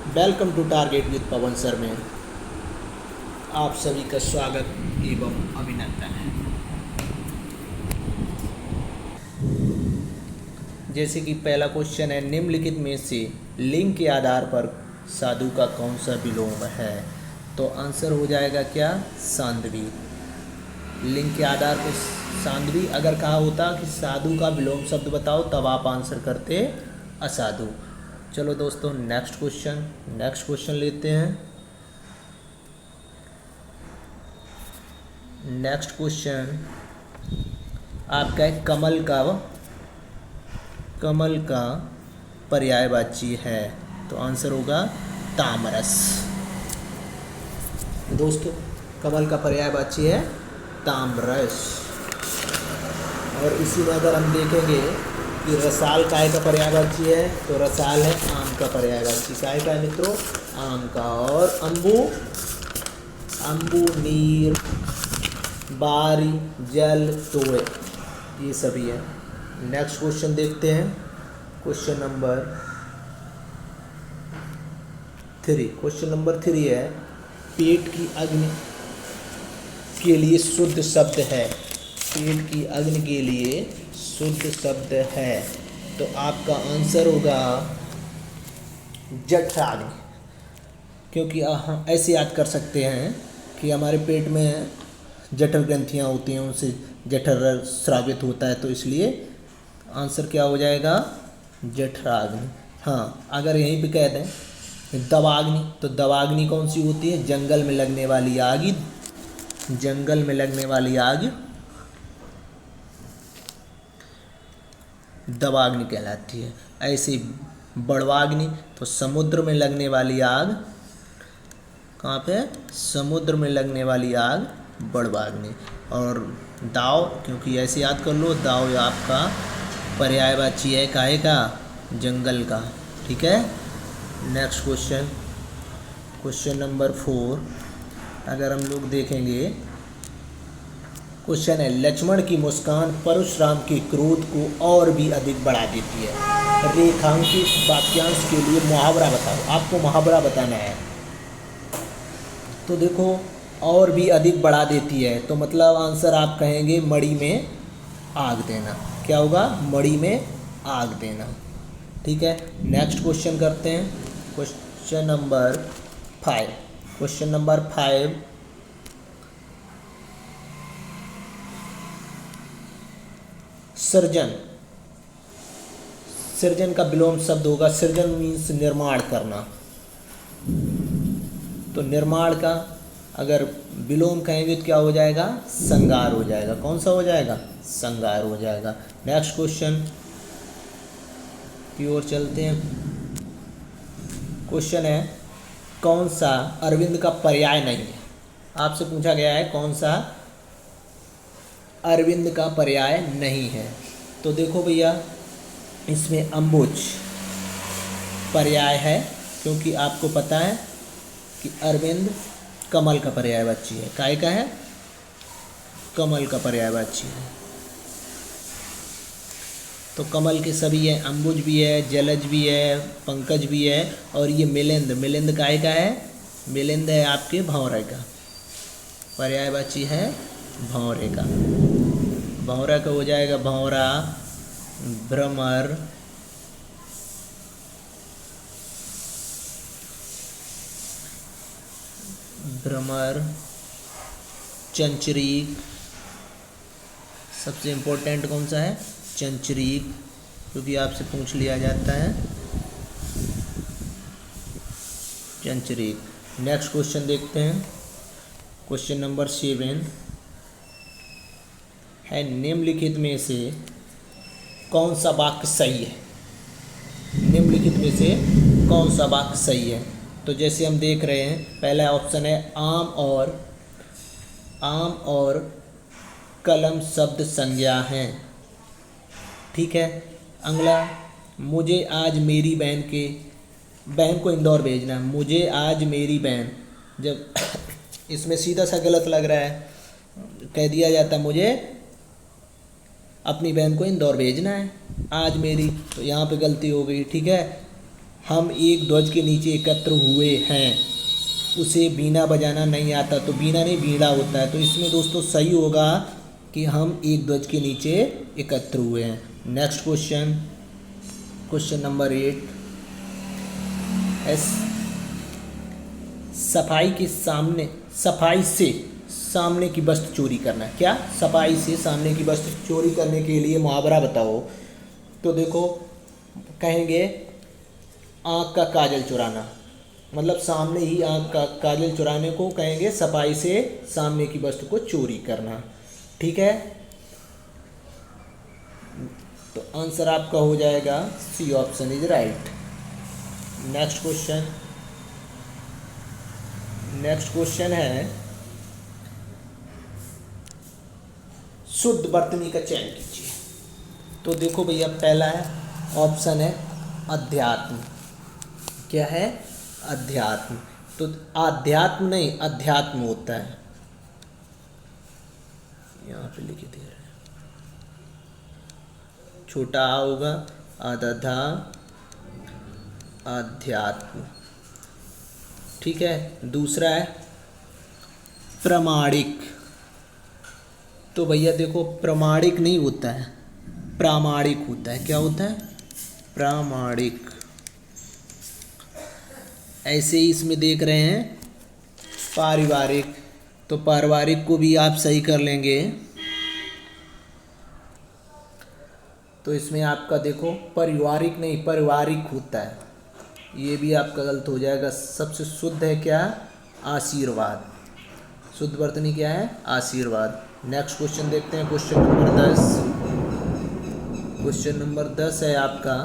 Welcome to Target with Pawan sir में आप सभी का स्वागत एवं अभिनंदन है। जैसे कि पहला क्वेश्चन है, निम्नलिखित में से लिंग के आधार पर साधु का कौन सा विलोम है? तो आंसर हो जाएगा क्या? सांध्वी। लिंग के आधार पर सांध्वी। अगर कहा होता कि साधु का विलोम शब्द बताओ तब आप आंसर करते असाधु। चलो दोस्तों, नेक्स्ट क्वेश्चन लेते हैं। नेक्स्ट क्वेश्चन आपका है, कमल का पर्यायवाची है। तो आंसर होगा तामरस। दोस्तों, कमल का पर्यायवाची है तामरस। और इसी में अगर हम देखेंगे कि रसाल काय का पर्यायवाची है, तो रसाल है आम का पर्यायवाची। काय का है मित्रों? आम का। और अंबु नीर, बारी, जल, तोय, ये सभी है। नेक्स्ट क्वेश्चन देखते हैं। क्वेश्चन नंबर 3 है, पेट की अग्नि के लिए शुद्ध शब्द है। पेट की अग्नि के लिए शुद्ध शब्द है, तो आपका आंसर होगा जठराग्नि। क्योंकि हम ऐसे याद कर सकते हैं कि हमारे पेट में जठर ग्रंथियाँ होती हैं, उनसे जठर स्रावित होता है, तो इसलिए आंसर क्या हो जाएगा? जठराग्नि। हाँ, अगर यहीं पे कह दें दवाग्नि, तो दवाग्नि कौन सी होती है? जंगल में लगने वाली आग। जंगल में लगने वाली आग दवाग्नि कहलाती है। ऐसे बड़वाग्नि, तो समुद्र में लगने वाली आग। कहाँ पे? समुद्र में लगने वाली आग बड़वाग्नि। और दाव, क्योंकि ऐसे याद कर लो, दाव आपका पर्यायवाची है काहे का? जंगल का। ठीक है। नेक्स्ट क्वेश्चन नंबर 4 अगर हम लोग देखेंगे, क्वेश्चन है, लक्ष्मण की मुस्कान परशुराम के क्रोध को और भी अधिक बढ़ा देती है। रेखांकित वाक्यांश के लिए मुहावरा बताओ। आपको मुहावरा बताना है। तो देखो, और भी अधिक बढ़ा देती है, तो मतलब आंसर आप कहेंगे मड़ी में आग देना। क्या होगा? मड़ी में आग देना। ठीक है। नेक्स्ट क्वेश्चन करते हैं। क्वेश्चन नंबर 5 सृजन का विलोम शब्द होगा। सृजन मीन्स निर्माण करना। तो निर्माण का अगर विलोम कहेंगे तो क्या हो जाएगा? संगार हो जाएगा। कौन सा हो जाएगा? संगार हो जाएगा। नेक्स्ट क्वेश्चन की ओर चलते हैं। क्वेश्चन है, कौन सा अरविंद का पर्याय नहीं है? आपसे पूछा गया है कौन सा अरविंद का पर्याय नहीं है। तो देखो भैया, इसमें अंबुज पर्याय है, क्योंकि आपको पता है कि अरविंद कमल का पर्यायवाची है। काय का है? कमल का पर्यायवाची है। तो कमल के सभी है, अंबुज भी है, जलज भी है, पंकज भी है। और ये मिलिंद काय का है? मिलिंद है आपके भंवरे का। पर्यायवाची है भंवरे का। भंवरा का हो जाएगा भंवरा, भ्रमर, चंचरीक। सबसे इम्पोर्टेंट कौन सा है? चंचरीक, क्योंकि आपसे पूछ लिया जाता है चंचरीक। नेक्स्ट क्वेश्चन देखते हैं। क्वेश्चन नंबर 7 है, निम्नलिखित में से कौन सा वाक्य सही है? निम्नलिखित में से कौन सा वाक्य सही है? तो जैसे हम देख रहे हैं, पहला ऑप्शन है, आम और कलम शब्द संज्ञा हैं। ठीक है। अगला, मुझे आज मेरी बहन को इंदौर भेजना है। मुझे आज मेरी बहन, जब इसमें सीधा सा गलत लग रहा है, कह दिया जाता मुझे अपनी बहन को इंदौर भेजना है, आज मेरी, तो यहाँ पे गलती हो गई। ठीक है। हम एक ध्वज के नीचे एकत्र हुए हैं, उसे बीना बजाना नहीं आता, तो बीना नहीं बीड़ा होता है। तो इसमें दोस्तों सही होगा कि हम एक ध्वज के नीचे एकत्र हुए हैं। Next question, question number 8 S सफाई से सामने की वस्तु चोरी करना। क्या? सफाई से सामने की वस्तु चोरी करने के लिए मुहावरा बताओ। तो देखो कहेंगे आँख का काजल चुराना, मतलब सामने ही आँख का काजल चुराने को कहेंगे सफाई से सामने की वस्तु को चोरी करना। ठीक है, तो आंसर आपका हो जाएगा C option is right. Next question है शुद्ध वर्तनी का चयन कीजिए। तो देखो भैया पहला है ऑप्शन है अध्यात्म। क्या है? अध्यात्म। तो आध्यात्म नहीं अध्यात्म होता है, यहाँ पे लिख दे रहे हैं, छोटा आ होगा, आधा धा, अध्यात्म। ठीक है, दूसरा है प्रमाणिक। तो भैया देखो प्रमाणिक नहीं होता है, प्रामाणिक होता है। क्या होता है? प्रामाणिक। ऐसे ही इसमें देख रहे हैं पारिवारिक, तो पारिवारिक को भी आप सही कर लेंगे। तो इसमें आपका देखो पारिवारिक नहीं पारिवारिक होता है, ये भी आपका गलत हो जाएगा। सबसे शुद्ध है क्या? आशीर्वाद। शुद्ध वर्तनी क्या है? आशीर्वाद। नेक्स्ट क्वेश्चन देखते हैं, क्वेश्चन नंबर 10। क्वेश्चन नंबर 10 है आपका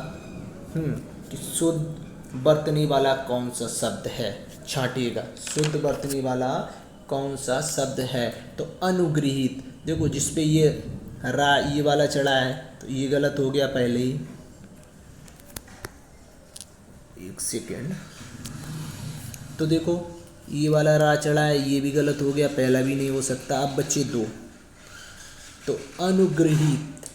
कि शुद्ध वर्तनी वाला कौन सा शब्द है? छांटिएगा, शुद्ध वर्तनी वाला कौन सा शब्द है? तो अनुगृहीत। देखो जिस पे ये रा ये वाला चढ़ा है तो ये गलत हो गया पहले ही, एक सेकेंड। तो देखो ये वाला रा चढ़ा है, ये भी गलत हो गया, पहला भी नहीं हो सकता। अब बच्चे दो, तो अनुगृहीत।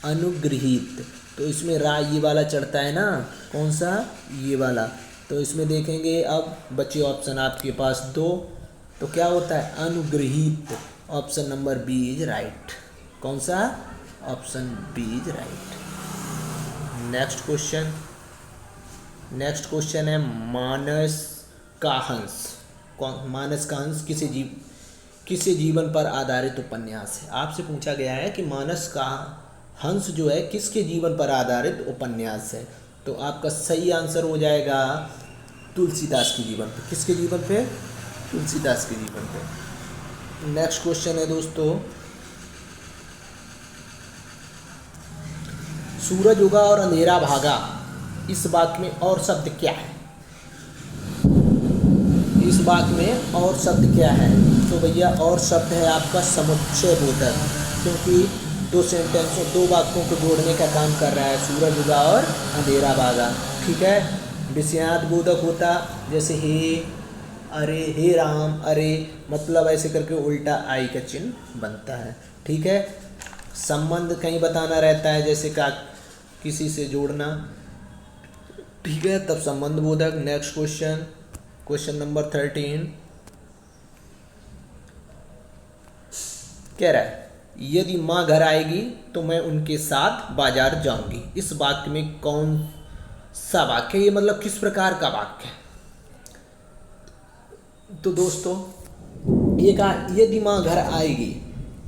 अनुगृहीत तो इसमें रा ये वाला चढ़ता है ना, कौन सा? ये वाला। तो इसमें देखेंगे अब बच्चे ऑप्शन आपके पास दो, तो क्या होता है? अनुगृहीत। Option number B is right. कौन सा? Option B is right. Next question है मानस का हंस। मानस का हंस किसी जीवन पर आधारित उपन्यास है। आपसे पूछा गया है कि मानस का हंस जो है किसके जीवन पर आधारित उपन्यास है। तो आपका सही आंसर हो जाएगा तुलसीदास के जीवन पे। किसके जीवन पे? तुलसीदास के जीवन पे। नेक्स्ट क्वेश्चन है दोस्तों, सूरज उगा और अंधेरा भागा, इस वाक्य में और शब्द क्या है? इस वाक्य में और शब्द क्या है? तो भैया और शब्द है आपका समुच्चय बोधक, क्योंकि दो सेंटेंसों दो वाक्यों को जोड़ने का काम कर रहा है, सूरज उगा और अंधेरा भागा। ठीक है, विषयार्थ बोधक होता जैसे हे, अरे, हे राम, अरे, मतलब ऐसे करके उल्टा आई का चिन्ह बनता है। ठीक है, संबंध कहीं बताना रहता है, जैसे का किसी से जोड़ना। ठीक है, तब संबंध बोधक। नेक्स्ट क्वेश्चन नंबर 13 कह रहा है यदि माँ घर आएगी तो मैं उनके साथ बाजार जाऊंगी। इस वाक्य में कौन सा वाक्य है? ये मतलब किस प्रकार का वाक्य है? तो दोस्तों ये कहा यदि माँ घर आएगी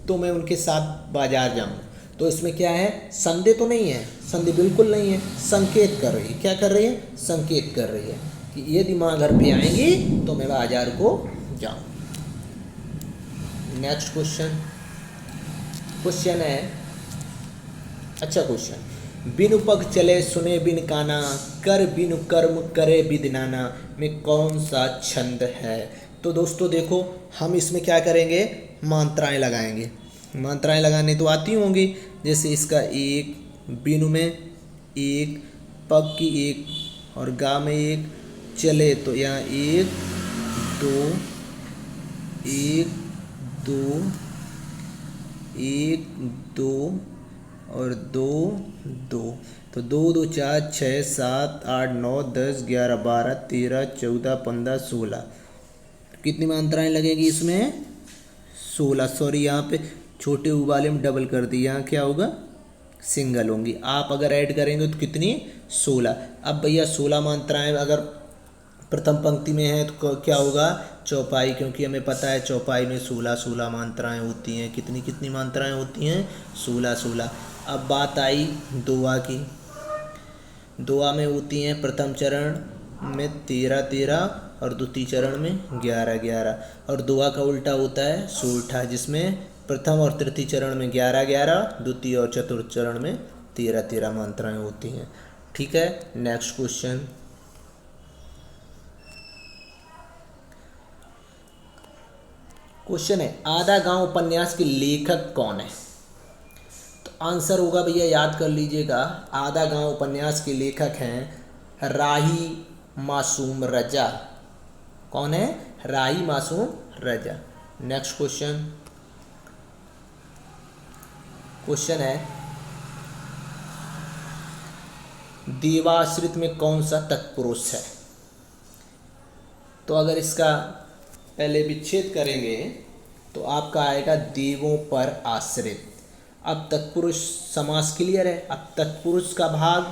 तो मैं उनके साथ बाजार जाऊंगा, तो इसमें क्या है? संदेह तो नहीं है, संदेह बिल्कुल नहीं है, संकेत कर रही है। क्या कर रही है? संकेत कर रही है कि यदि माँ घर पे आएंगी तो मैं बाजार को जाऊँ। नेक्स्ट क्वेश्चन है अच्छा क्वेश्चन, बिनु पग चले सुने बिन काना, कर बिनु कर्म करे बिद नाना में कौन सा छंद है? तो दोस्तों देखो हम इसमें क्या करेंगे? मात्राएं लगाएंगे। मात्राएं लगाने तो आती होंगी, जैसे इसका एक, बिनु में एक, पग की एक और गा में एक, चले तो यहाँ एक दो, एक दो, एक दो और 2 2। तो 2 2 4 6 7 8 9 10 11 12 13 14 15 16। कितनी मात्राएं लगेगी इसमें? 16। सॉरी, यहाँ पे छोटे ऊ वाले में डबल कर दी, यहाँ क्या होगा? सिंगल होंगी। आप अगर ऐड करेंगे तो कितनी? 16। अब भैया 16 मात्राएं अगर प्रथम पंक्ति में है तो क्या होगा? चौपाई, क्योंकि हमें पता है चौपाई में 16 16 मात्राएं होती हैं। कितनी कितनी मात्राएं होती हैं? 16 16। अब बात आई दोहा की। दोहा में होती हैं प्रथम चरण में 13 13 और द्वितीय चरण में 11 11। और दोहा का उल्टा होता है सोरठा, जिसमें प्रथम और तृतीय चरण में 11 11, द्वितीय और चतुर्थ चरण में 13 13 मात्राएं होती हैं। ठीक है, नेक्स्ट क्वेश्चन। क्वेश्चन है आधा गांव उपन्यास के लेखक कौन है? तो आंसर होगा भैया, याद कर लीजिएगा, आधा गांव उपन्यास के लेखक हैं राही मासूम रजा। कौन है? राही मासूम रजा। Next question. क्वेश्चन है देवाश्रित में कौन सा तत्पुरुष है? तो अगर इसका पहले विच्छेद करेंगे तो आपका आएगा देवों पर आश्रित। अब तत्पुरुष समास क्लियर है। अब तत्पुरुष का भाग,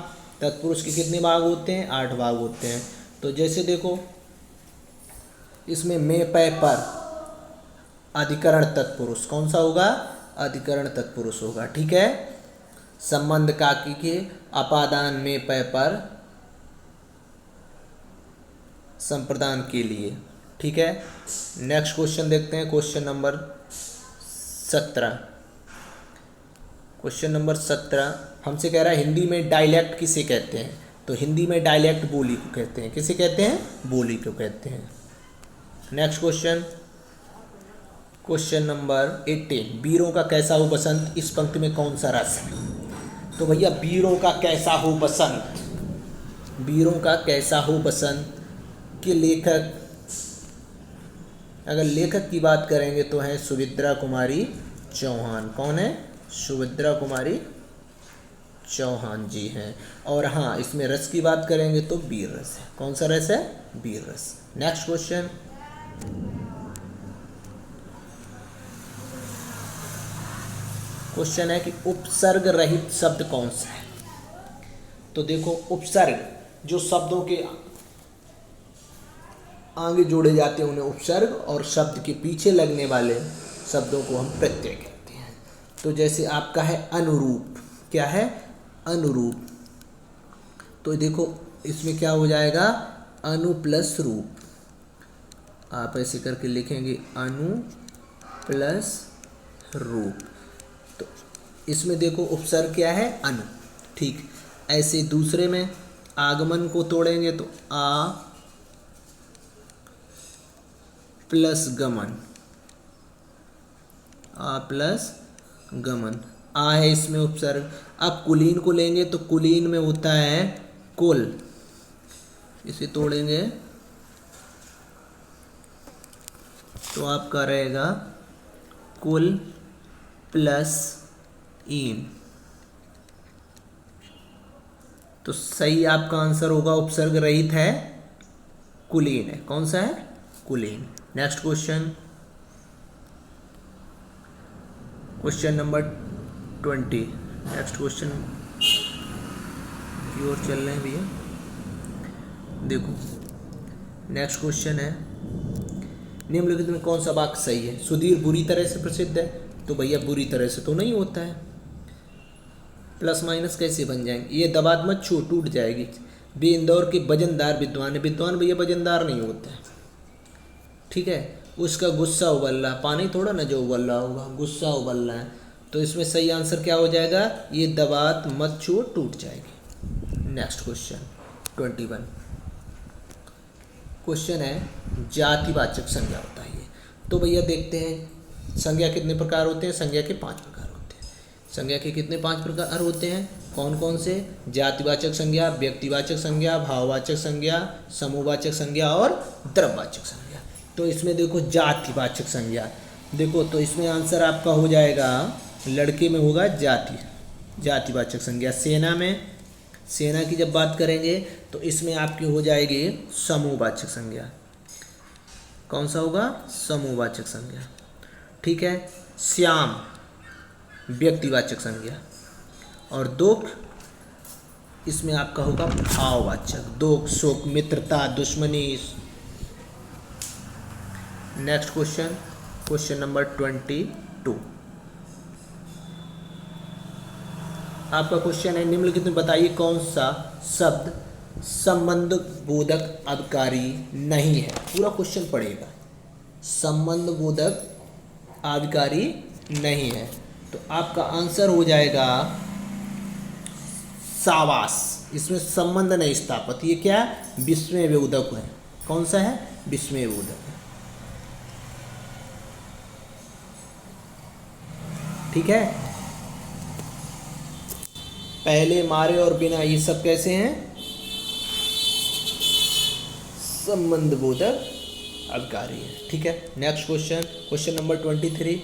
तत्पुरुष के कितने भाग होते हैं? 8 भाग होते हैं। तो जैसे देखो इसमें में पै पर अधिकरण तत्पुरुष कौन सा होगा? अधिकरण तत्पुरुष होगा। ठीक है, संबंध काकी के अपादान में पै पर संप्रदान के लिए। ठीक है, नेक्स्ट क्वेश्चन देखते हैं। Question number 17। क्वेश्चन नंबर 17 हमसे कह रहा है हिंदी में डायलेक्ट किसे कहते हैं? तो हिंदी में डायलेक्ट बोली को कहते हैं। किसे कहते हैं? बोली को कहते हैं। Next question. क्वेश्चन नंबर 18 वीरों का कैसा हो बसंत, इस पंक्ति में कौन सा रस है? तो भैया वीरों का कैसा हो बसंत, वीरों का कैसा हो बसंत के लेखक, अगर लेखक की बात करेंगे तो है सुभद्रा कुमारी चौहान। कौन है? सुभद्रा कुमारी चौहान जी हैं। और हाँ, इसमें रस की बात करेंगे तो वीर रस है। कौन सा रस है? वीर रस। Next question. क्वेश्चन है कि उपसर्ग रहित शब्द कौन सा है? तो देखो, उपसर्ग जो शब्दों के आगे जोड़े जाते हैं उन्हें उपसर्ग, और शब्द के पीछे लगने वाले शब्दों को हम प्रत्यय कहते हैं। तो जैसे आपका है अनुरूप। क्या है? अनुरूप। तो देखो इसमें क्या हो जाएगा? अनु प्लस रूप। आप ऐसे करके लिखेंगे अनु प्लस रूप। तो इसमें देखो उपसर्ग क्या है? अनु। ठीक, ऐसे दूसरे में आगमन को तोड़ेंगे तो आ प्लस गमन, आ प्लस गमन, आ है इसमें उपसर्ग। अब कुलीन को लेंगे तो कुलीन में होता है कुल, इसे तोड़ेंगे तो आपका रहेगा कुल प्लस ईन। तो सही आपका आंसर होगा उपसर्ग रहित है कुलीन है। कौन सा है? कुलीन। Next question. Question number 20। Next question की ओर चल रहे हैं भैया। देखो नेक्स्ट क्वेश्चन है निम्नलिखित में कौन सा वाक्य सही है? सुधीर बुरी तरह से प्रसिद्ध है। तो भैया बुरी तरह से तो नहीं होता है, प्लस माइनस कैसे बन जाएंगे? ये दबात मत छू, टूट जाएगी। बे इंदौर के वजनदार विद्वान है। विद्वान भैया वजनदार नहीं होता है। ठीक है, उसका गुस्सा उबल रहा, पानी थोड़ा ना जो उबल रहा होगा, गुस्सा उबल रहा है। तो इसमें सही आंसर क्या हो जाएगा? ये दबात मत छू, टूट जाएगी। Next question 21। क्वेश्चन है जातिवाचक संज्ञा होता है ये। तो भैया देखते हैं संज्ञा कितने प्रकार होते हैं? संज्ञा के 5 प्रकार होते हैं। संज्ञा के कितने 5 प्रकार होते हैं? कौन कौन से? जातिवाचक संज्ञा, व्यक्तिवाचक संज्ञा, भाववाचक संज्ञा, समूहवाचक संज्ञा और द्रव्यवाचक संज्ञा। तो इसमें देखो जातिवाचक संज्ञा, देखो तो इसमें आंसर आपका हो जाएगा, लड़के में होगा जाति, जातिवाचक संज्ञा। सेना में, सेना की जब बात करेंगे तो इसमें आपकी हो जाएगी समूहवाचक संज्ञा। कौन सा होगा? समूहवाचक संज्ञा। ठीक है। श्याम व्यक्तिवाचक संज्ञा। और दुख, इसमें आपका होगा भाववाचक। दुख, सुख, मित्रता, दुश्मनी। Next question, question number 22। आपका क्वेश्चन है, निम्नलिखित में बताइए कौन सा शब्द संबंध बोधक अभिकारी नहीं है। पूरा क्वेश्चन पढ़ेगा। संबंध बोधक अभिकारी नहीं है, तो आपका आंसर हो जाएगा सावास। इसमें संबंध नहीं स्थापित। ये क्या है? विस्मय बोधक है। कौन सा है? विस्मय बोधक है। ठीक है। पहले, मारे और बिना, ये सब कैसे हैं? संबंध बोधक अभिकारी है। ठीक है। Next question, question number 23।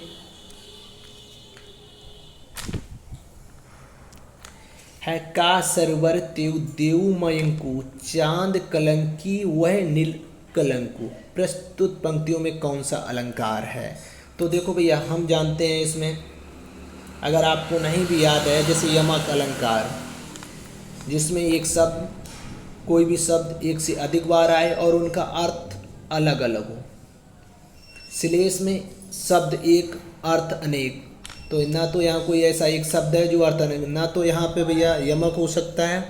है का सरवर तेव देव मयंकु चांद कलंकी वह नील कलंकु। प्रस्तुत पंक्तियों में कौन सा अलंकार है? तो देखो भैया, हम जानते हैं इसमें, अगर आपको नहीं भी याद है, जैसे यमक अलंकार, जिसमें एक शब्द, कोई भी शब्द एक से अधिक बार आए और उनका अर्थ अलग अलग हो। श्लेष में शब्द एक, अर्थ अनेक। तो ना तो यहाँ कोई ऐसा एक शब्द है जो अर्थ अनेक, ना तो यहाँ पे भैया यमक हो सकता है,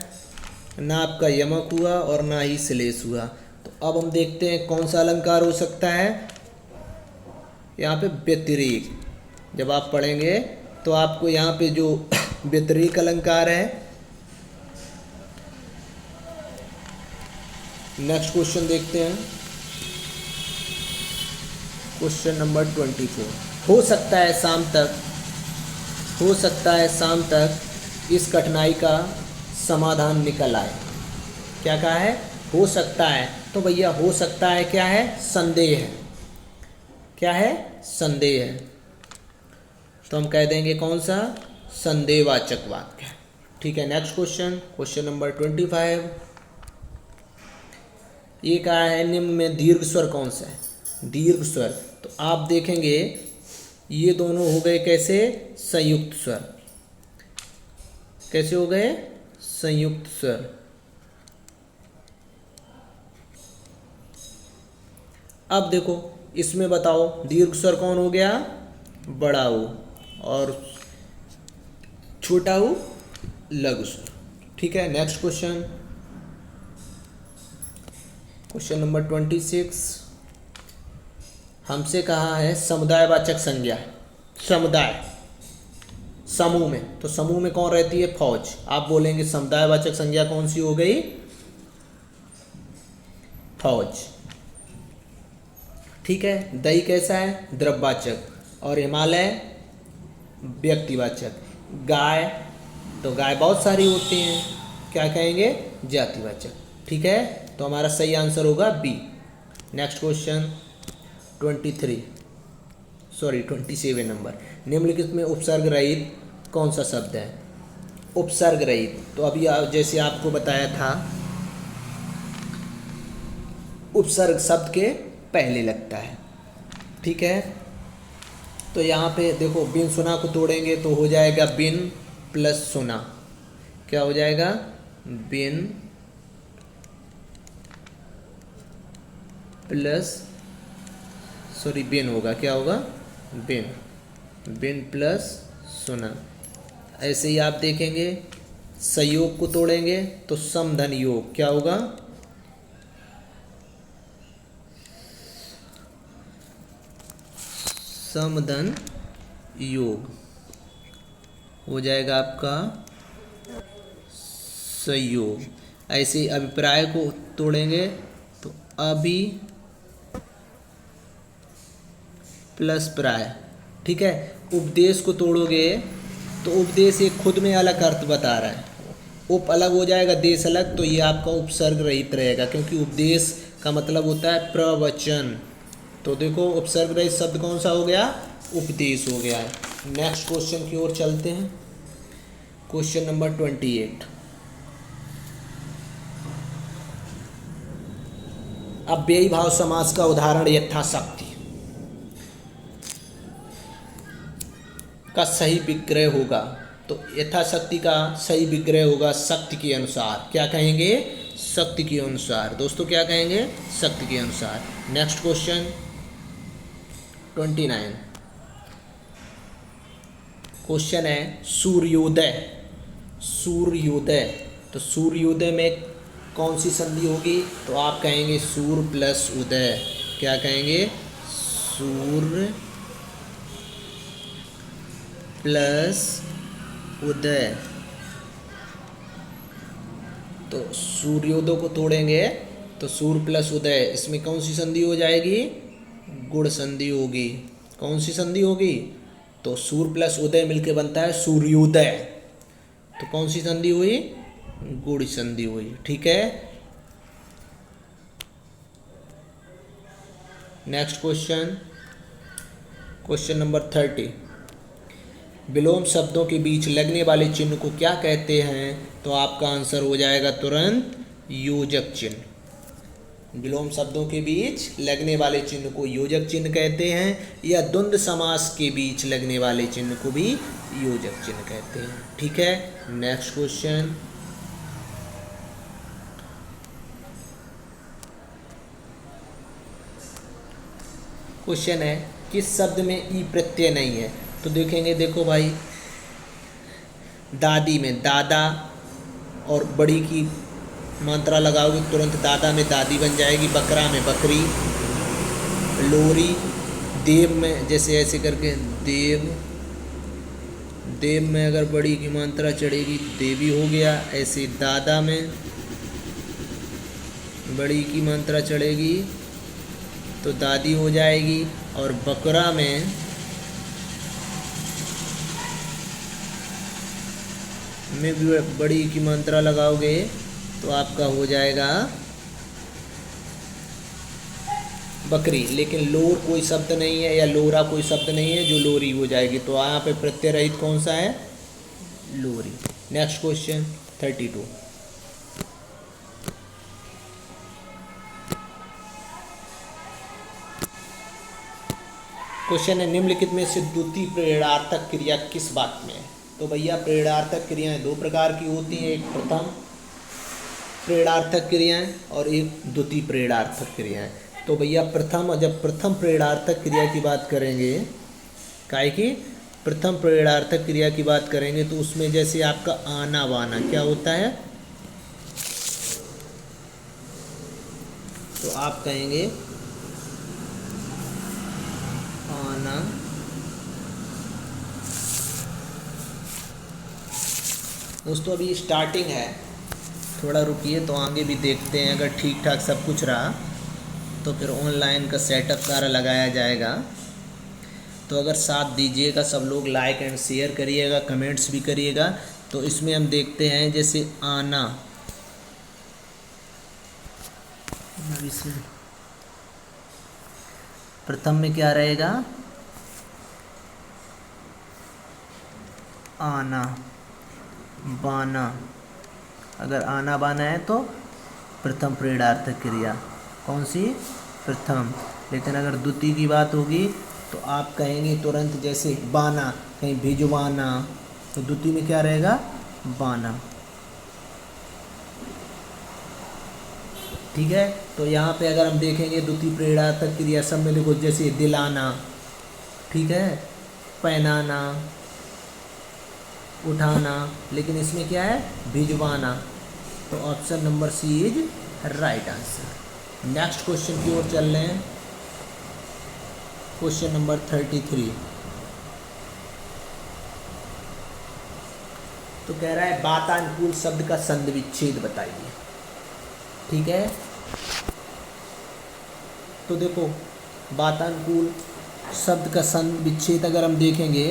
ना आपका यमक हुआ और ना ही श्लेष हुआ। तो अब हम देखते हैं कौन सा अलंकार हो सकता है। यहाँ पे व्यतिरेक, जब आप पढ़ेंगे तो आपको यहाँ पे जो व्यतिरेक अलंकार है। नेक्स्ट क्वेश्चन देखते हैं, क्वेश्चन नंबर 24। हो सकता है शाम तक, हो सकता है शाम तक इस कठिनाई का समाधान निकल आए। क्या कहा है? हो सकता है। तो भैया हो सकता है क्या है? संदेह है। क्या है? संदेह है। तो हम कह देंगे कौन सा? संदेहवाचक वाक्य। ठीक है। Next question, question number 25। ये कहा है, निम्न में दीर्घ स्वर कौन सा है? दीर्घ स्वर। तो आप देखेंगे ये दोनों हो गए कैसे? संयुक्त स्वर। कैसे हो गए? संयुक्त स्वर। अब देखो इसमें बताओ, दीर्घ स्वर कौन हो गया? बड़ा हो, और छोटा हो लघु स्वर। ठीक है। Next question, question number 26। हमसे कहा है समुदायवाचक संज्ञा। समुदाय, समूह में, तो समूह में कौन रहती है? फौज। आप बोलेंगे समुदायवाचक संज्ञा कौन सी हो गई? फौज। ठीक है। दही कैसा है? द्रव्यवाचक। और हिमालय व्यक्तिवाचक। गाय, तो गाय बहुत सारी होती हैं, क्या कहेंगे? जातिवाचक। ठीक है। तो हमारा सही आंसर होगा बी। Next question 27 number. निम्नलिखित में उपसर्ग रहित कौन सा शब्द है? उपसर्ग रहित, तो अभी जैसे आपको बताया था, उपसर्ग शब्द के पहले लगता है। ठीक है। तो यहाँ पे देखो, बिन सुना को तोड़ेंगे तो हो जाएगा बिन प्लस सुना। क्या हो जाएगा? बिन प्लस, सॉरी बिन होगा, क्या होगा? बिन, बिन प्लस सुना। ऐसे ही आप देखेंगे, संयोग को तोड़ेंगे तो समधन योग। क्या होगा? समधन योग हो जाएगा आपका संयोग। ऐसे ही अभिप्राय को तोड़ेंगे तो अभी प्लस प्राय। ठीक है। उपदेश को तोड़ोगे तो उपदेश एक खुद में अलग अर्थ बता रहा है, उप अलग हो जाएगा, देश अलग, तो ये आपका उपसर्ग रहित रहेगा, क्योंकि उपदेश का मतलब होता है प्रवचन। तो देखो उपसर्ग रहित शब्द कौन सा हो गया? उपदेश हो गया है। नेक्स्ट क्वेश्चन की ओर चलते हैं। Question number 28। अव्ययी भाव समास का उदाहरण यथाशक्ति का सही विग्रह होगा। तो यथाशक्ति का सही विग्रह होगा शक्ति के अनुसार। क्या कहेंगे? शक्ति के अनुसार। दोस्तों क्या कहेंगे? शक्ति के अनुसार। Next question 29। क्वेश्चन है सूर्योदय। सूर्योदय, तो सूर्योदय में कौन सी संधि होगी? तो आप कहेंगे सूर्य प्लस उदय। क्या कहेंगे? सूर्य प्लस उदय। तो सूर्योदय को तोड़ेंगे तो सूर्य प्लस उदय, इसमें कौन सी संधि हो जाएगी? गुण संधि होगी। कौन सी संधि होगी? तो सूर्य प्लस उदय मिलके बनता है सूर्योदय। तो कौन सी संधि हुई? गुण संधि हुई। ठीक है। Next question, question number 30। विलोम शब्दों के बीच लगने वाले चिन्ह को क्या कहते हैं? तो आपका आंसर हो जाएगा तुरंत योजक चिन्ह। विलोम शब्दों के बीच लगने वाले चिन्ह को योजक चिन्ह कहते हैं, या द्वंद्व समास के बीच लगने वाले चिन्ह को भी योजक चिन्ह कहते हैं। ठीक है। नेक्स्ट क्वेश्चन, क्वेश्चन है किस शब्द में ई प्रत्यय नहीं है? तो देखेंगे, देखो भाई, दादी में दादा और बड़ी की मात्रा लगाओगे तुरंत दादा में दादी बन जाएगी, बकरा में बकरी, लोरी, देव में जैसे ऐसे करके देव, देव में अगर बड़ी की मात्रा चढ़ेगी देवी हो गया। ऐसे दादा में बड़ी की मात्रा चढ़ेगी तो दादी हो जाएगी, और बकरा में भी बड़ी की मात्रा लगाओगे तो आपका हो जाएगा बकरी। लेकिन लोर कोई शब्द नहीं है, या लोरा कोई शब्द नहीं है जो लोरी हो जाएगी। तो यहाँ पे प्रत्यय रहित कौन सा है? लोरी। Next question 32। क्वेश्चन है निम्नलिखित में से द्वितीय प्रेरणार्थक क्रिया किस बात में है? तो भैया प्रेरणार्थक क्रियाएं दो प्रकार की होती हैं, एक प्रथम प्रेरणार्थक क्रियाएं और एक द्वितीय प्रेरणार्थक क्रियाएं। तो भैया प्रथम, जब प्रथम प्रेरणार्थक क्रिया की बात करेंगे, काहे की प्रथम प्रेरणार्थक क्रिया की बात करेंगे, तो उसमें जैसे आपका आना बाना क्या होता है? तो आप कहेंगे आना, दोस्तों अभी स्टार्टिंग है, थोड़ा रुकिए तो आगे भी देखते हैं। अगर ठीक ठाक सब कुछ रहा तो फिर ऑनलाइन का सेटअप सारा लगाया जाएगा। तो अगर साथ दीजिएगा सब लोग, लाइक एंड शेयर करिएगा, कमेंट्स भी करिएगा। तो इसमें हम देखते हैं जैसे आना, प्रथम में क्या रहेगा? आना बाना। अगर आना बाना है तो प्रथम प्रेरणार्थक क्रिया कौन सी? प्रथम। लेकिन अगर द्वितीय की बात होगी तो आप कहेंगे तुरंत जैसे बाना, कहीं भिजवाना, तो द्वितीय में क्या रहेगा? बाना। ठीक है। तो यहाँ पे अगर हम देखेंगे द्वितीय प्रेरणार्थक क्रिया सब में, देखो जैसे दिलाना, ठीक है, पहनाना, उठाना, लेकिन इसमें क्या है? भिजवाना। तो option number C is right answer. Next question की ओर चल रहे हैं। Question number 33। तो कह रहा है वातानुकूल शब्द का संधि विच्छेद बताइए। ठीक है। तो देखो वातानुकूल शब्द का संधि विच्छेद अगर हम देखेंगे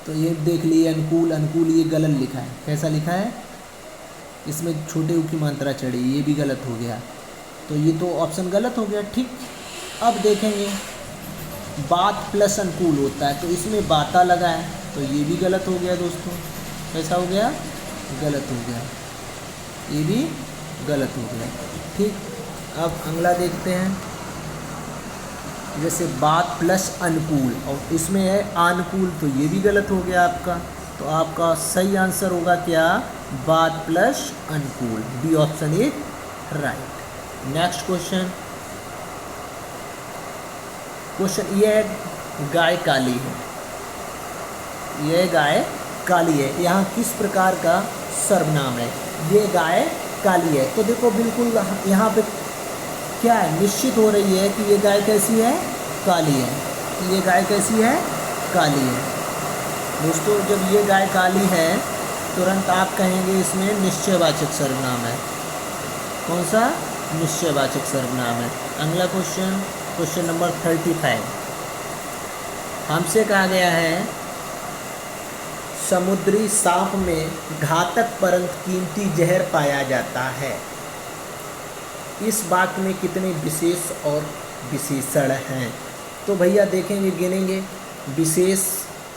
तो ये देख लिए अनुकूल, अनुकूल ये गलत लिखा है। कैसा लिखा है? इसमें छोटे ऊ की मात्रा चढ़ी, ये भी गलत हो गया। तो ये तो ऑप्शन गलत हो गया। ठीक। अब देखेंगे बात प्लस अनुकूल होता है, तो इसमें बाता लगा है, तो ये भी गलत हो गया दोस्तों। कैसा हो गया? गलत हो गया, ये भी गलत हो गया। ठीक, अब अगला देखते हैं। जैसे बात प्लस अनुकूल, और इसमें है अनुकूल, तो ये भी गलत हो गया आपका। तो आपका सही आंसर होगा क्या, बात प्लस अनुकूल, B option is right. Next question, question ये है गाय काली है, ये गाय काली है, यहाँ किस प्रकार का सर्वनाम है, ये गाय काली है। तो देखो बिल्कुल यहाँ पे क्या है, निश्चित हो रही है कि ये गाय कैसी है, काली है, ये गाय कैसी है, काली है। दोस्तों जब ये गाय काली है तुरंत आप कहेंगे इसमें निश्चयवाचक सर्वनाम है। कौन सा, निश्चयवाचक सर्वनाम है। अगला क्वेश्चन, क्वेश्चन नंबर 35, हमसे कहा गया है समुद्री सांप में घातक परंतु कीमती जहर पाया जाता है। इस वाक्य में कितने विशेष और विशेषण हैं। तो भैया देखेंगे, गिनेंगे। विशेष,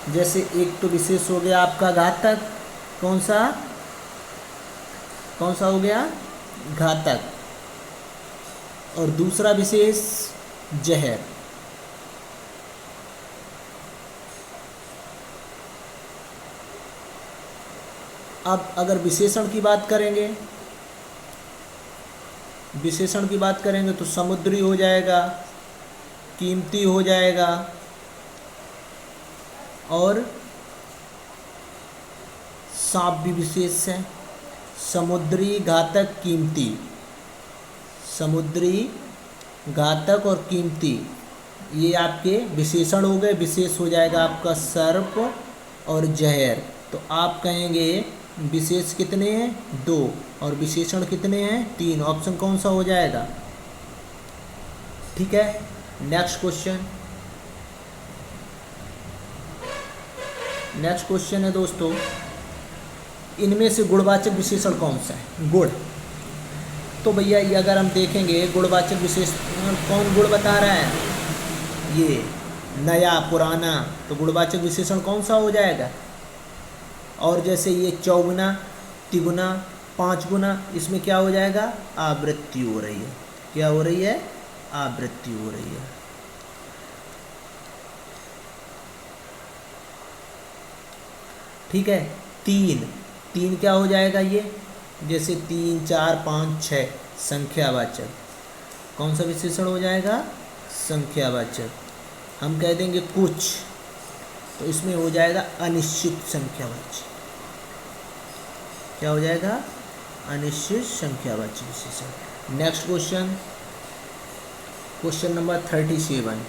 जैसे एक तो विशेष हो गया आपका घातक, कौन सा हो गया, घातक, और दूसरा विशेष जहर। अब अगर विशेषण की बात करेंगे, विशेषण की बात करेंगे तो समुद्री हो जाएगा, कीमती हो जाएगा, और सांप भी विशेष है। समुद्री, घातक, कीमती, समुद्री, घातक और कीमती, ये आपके विशेषण हो गए। विशेष हो जाएगा आपका सर्प और जहर। तो आप कहेंगे विशेष कितने हैं, 2, और विशेषण कितने हैं, 3। ऑप्शन कौन सा हो जाएगा, ठीक है। नेक्स्ट क्वेश्चन, नेक्स्ट क्वेश्चन है दोस्तों, इनमें से गुणवाचक विशेषण कौन सा है, गुण। तो भैया ये अगर हम देखेंगे गुणवाचक विशेषण, कौन गुण बता रहा है, ये नया, पुराना, तो गुणवाचक विशेषण कौन सा हो जाएगा। और जैसे ये 4 तिगुना, 5 गुना, इसमें क्या हो जाएगा, आवृत्ति हो रही है। क्या हो रही है, आवृत्ति हो रही है। ठीक है। 3 क्या हो जाएगा, ये जैसे 3, 4, 5, 6 संख्यावाचक, कौन सा विशेषण हो जाएगा, संख्यावाचक। हम कह देंगे कुछ, तो इसमें हो जाएगा अनिश्चित संख्यावाची। क्या हो जाएगा, अनिश्चित संख्यावाची विशेषण। Next question, question number 37,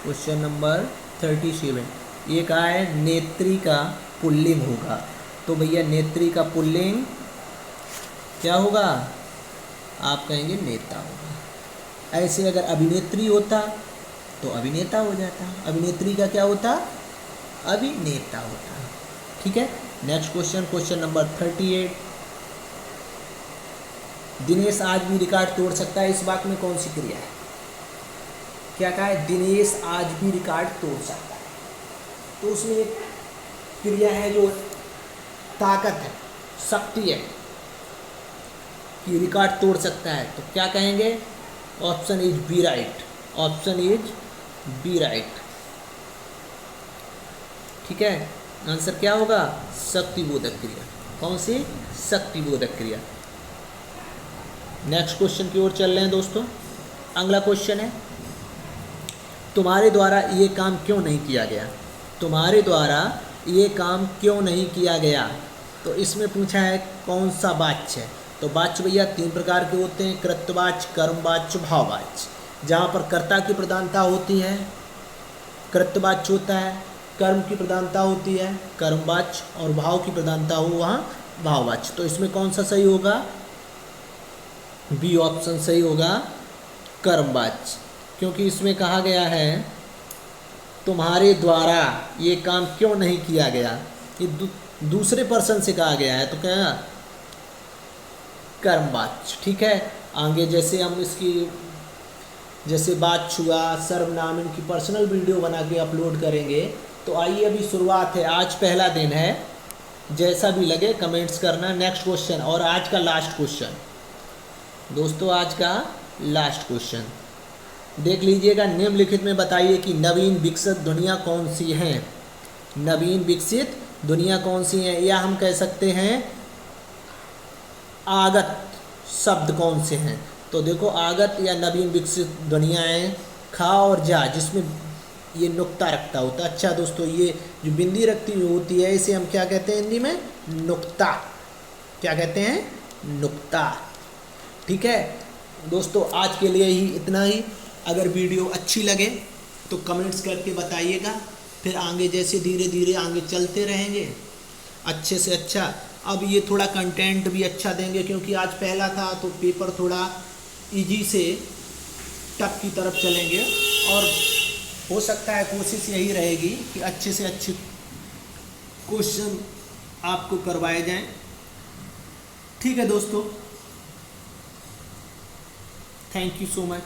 question number 37, ये कहा है नेत्री का पुल्लिंग होगा। तो भैया नेत्री का पुल्लिंग क्या होगा, आप कहेंगे नेता होगा। ऐसे अगर अभिनेत्री होता तो अभिनेता हो जाता, अभिनेत्री का क्या होता, अभिनेता होता। ठीक है। Next question, question number 38, Dinesh आज भी रिकॉर्ड तोड़ सकता है, इस वाक्य में कौन सी क्रिया है। क्या कहा है, दिनेश आज भी रिकॉर्ड तोड़ सकता है। तो उसमें एक क्रिया है जो ताकत है, शक्ति है कि रिकॉर्ड तोड़ सकता है। तो क्या कहेंगे, option is B right, option is B right. ठीक है, आंसर क्या होगा, शक्तिबोधक क्रिया। कौन सी, शक्तिबोधक क्रिया। नेक्स्ट क्वेश्चन की ओर चल रहे हैं दोस्तों। अगला क्वेश्चन है, तुम्हारे द्वारा ये काम क्यों नहीं किया गया। तुम्हारे द्वारा ये काम क्यों नहीं किया गया। तो इसमें पूछा है कौन सा वाच्य है। तो वाच्य भैया 3 प्रकार के होते हैं, कृतवाच्य, कर्मवाच्य, भाववाच्य। जहाँ पर कर्ता की प्रधानता होती है कृतवाच्य होता है, कर्म की प्रधानता होती है कर्मवाच्य, और भाव की प्रधानता हो वहाँ भाववाच्य। तो इसमें कौन सा सही होगा, बी ऑप्शन सही होगा, कर्मवाच्य। क्योंकि इसमें कहा गया है तुम्हारे द्वारा ये काम क्यों नहीं किया गया, ये दूसरे पर्सन से कहा गया है, तो क्या कर्मवाच्य। ठीक है। आगे जैसे हम इसकी जैसे बात छुआ, सर्वनाम, इनकी पर्सनल वीडियो बना के अपलोड करेंगे। तो आइए अभी शुरुआत है, आज पहला दिन है, जैसा भी लगे कमेंट्स करना। नेक्स्ट क्वेश्चन, और आज का लास्ट क्वेश्चन दोस्तों, आज का लास्ट क्वेश्चन देख लीजिएगा। निम्नलिखित में बताइए कि नवीन विकसित दुनिया कौन सी है। नवीन विकसित दुनिया कौन सी है, या हम कह सकते हैं आगत शब्द कौन से हैं। तो देखो, आगत या नवीन विकसित दुनियाएं खा और जा, जिसमें ये नुक्ता रखता होता है। अच्छा दोस्तों, ये जो बिंदी रखती होती है इसे हम क्या कहते हैं हिंदी में? नुक्ता। क्या कहते हैं? नुक्ता। ठीक है दोस्तों, आज के लिए ही इतना ही। अगर वीडियो अच्छी लगे तो कमेंट्स करके बताइएगा, फिर आगे जैसे धीरे धीरे आगे चलते रहेंगे अच्छे से अच्छा। अब ये थोड़ा कंटेंट भी अच्छा देंगे, क्योंकि आज पहला था तो पेपर थोड़ा इजी से टफ की तरफ चलेंगे, और हो सकता है कोशिश यही रहेगी कि अच्छे से अच्छे क्वेश्चन आपको करवाए जाएं। ठीक है दोस्तों, थैंक यू सो मच।